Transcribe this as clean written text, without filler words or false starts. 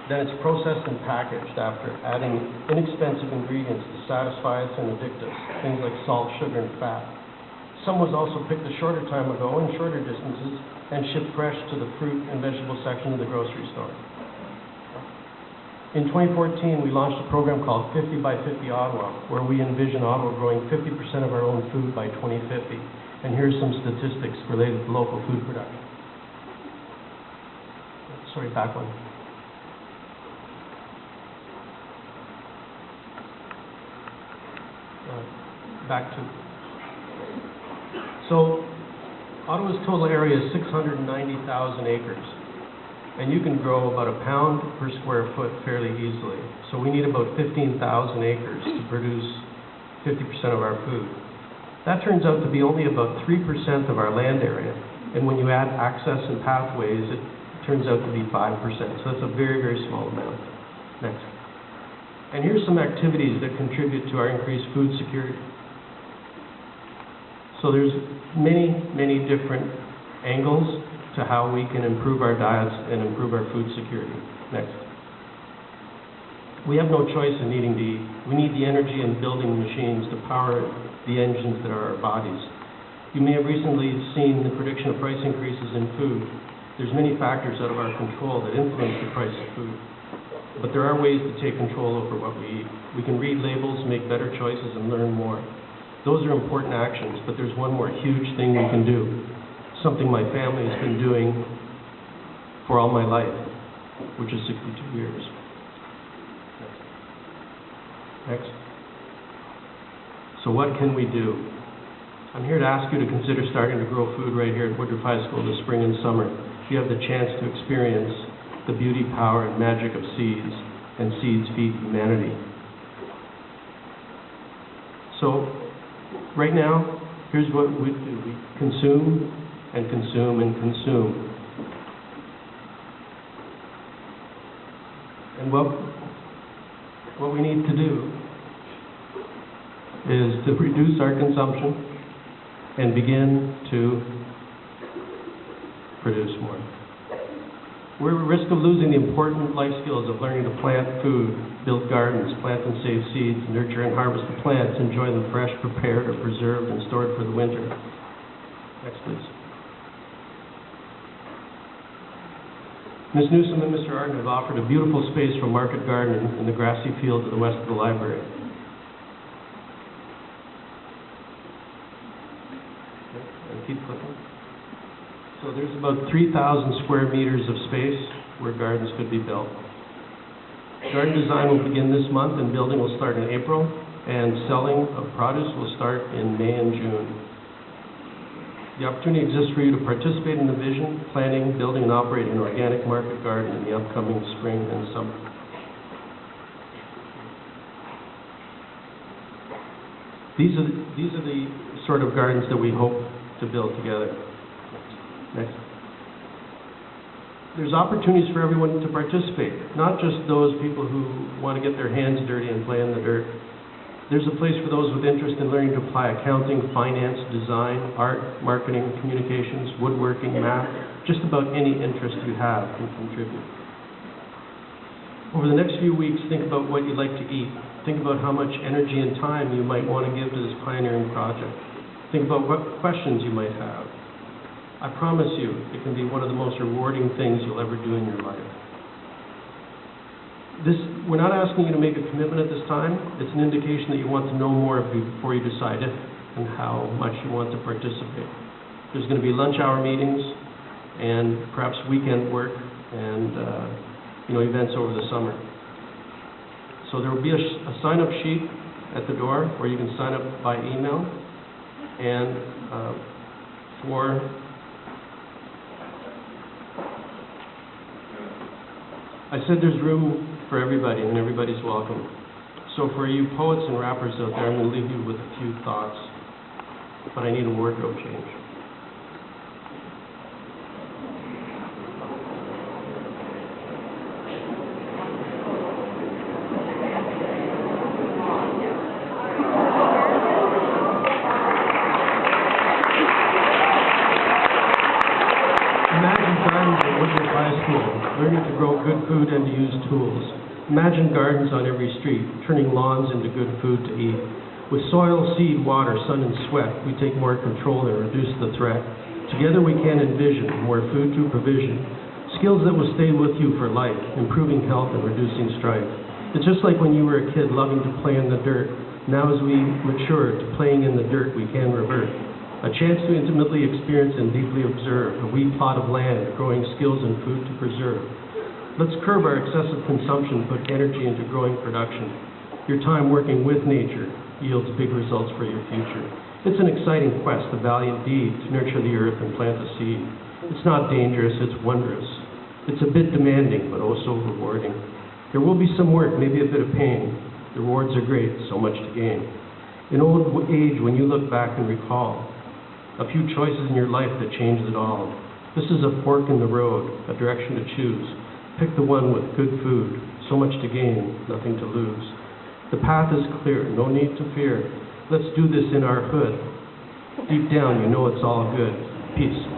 Then it's processed and packaged after adding inexpensive ingredients to satisfy us and addict us, things like salt, sugar, and fat. Some was also picked a shorter time ago in shorter distances and shipped fresh to the fruit and vegetable section of the grocery store. In 2014, we launched a program called 50 by 50 Ottawa, where we envision Ottawa growing 50% of our own food by 2050. And here's some statistics related to local food production. Sorry, back one. Back to. So, Ottawa's total area is 690,000 acres, and you can grow about a pound per square foot fairly easily. So we need about 15,000 acres to produce 50% of our food. That turns out to be only about 3% of our land area, and when you add access and pathways, it turns out to be 5%. So that's a very, very small amount. Next. And here's some activities that contribute to our increased food security. So there's many, many different angles to how we can improve our diets and improve our food security. Next. We have no choice in needing to eat. We need the energy and building machines to power the engines that are our bodies. You may have recently seen the prediction of price increases in food. There's many factors out of our control that influence the price of food. But there are ways to take control over what we eat. We can read labels, make better choices, and learn more. Those are important actions, but there's one more huge thing we can do, something my family has been doing for all my life, which is 62 years. Next. So what can we do? I'm here to ask you to consider starting to grow food right here at Woodruff High School this spring and summer. You have the chance to experience the beauty, power, and magic of seeds, and seeds feed humanity. So, right now, here's what we do. We consume and consume and consume. And what we need to do is to reduce our consumption and begin to produce more. We're at risk of losing the important life skills of learning to plant food, build gardens, plant and save seeds, nurture and harvest the plants, enjoy them fresh, prepared, or preserved, and stored for the winter. Next, please. Ms. Newsom and Mr. Arden have offered a beautiful space for market gardening in the grassy field to the west of the library. And keep clicking. So there's about 3,000 square meters of space where gardens could be built. Garden design will begin this month, and building will start in April, and selling of produce will start in May and June. The opportunity exists for you to participate in the vision, planning, building, and operating an organic market garden in the upcoming spring and summer. These are the sort of gardens that we hope to build together. Next. There's opportunities for everyone to participate, not just those people who want to get their hands dirty and play in the dirt. There's a place for those with interest in learning to apply accounting, finance, design, art, marketing, communications, woodworking, math. Just about any interest you have can contribute. Over the next few weeks, think about what you'd like to eat. Think about how much energy and time you might want to give to this pioneering project. Think about what questions you might have. I promise you, it can be one of the most rewarding things you'll ever do in your life. We're not asking you to make a commitment at this time. It's an indication that you want to know more before you decide if and how much you want to participate. There's going to be lunch hour meetings and perhaps weekend work and events over the summer. So there will be a sign-up sheet at the door where you can sign up by email, and I said there's room for everybody, and everybody's welcome. So for you poets and rappers out there, I'm going to leave you with a few thoughts, but I need a wardrobe change. Imagine gardens at Woodruff High high school, learning to grow good food and to use tools. Imagine gardens on every street, turning lawns into good food to eat. With soil, seed, water, sun, and sweat, we take more control and reduce the threat. Together we can envision more food through provision, skills that will stay with you for life, improving health and reducing strife. It's just like when you were a kid loving to play in the dirt. Now as we mature to playing in the dirt, we can revert. A chance to intimately experience and deeply observe a wee plot of land, growing skills and food to preserve. Let's curb our excessive consumption, put energy into growing production. Your time working with nature yields big results for your future. It's an exciting quest, a valiant deed to nurture the earth and plant the seed. It's not dangerous, it's wondrous. It's a bit demanding, but oh so rewarding. There will be some work, maybe a bit of pain. The rewards are great, so much to gain. In old age, when you look back and recall a few choices in your life that changed it all, this is a fork in the road, a direction to choose. Pick the one with good food, so much to gain, nothing to lose. The path is clear, no need to fear. Let's do this in our hood. Deep down, you know it's all good. Peace.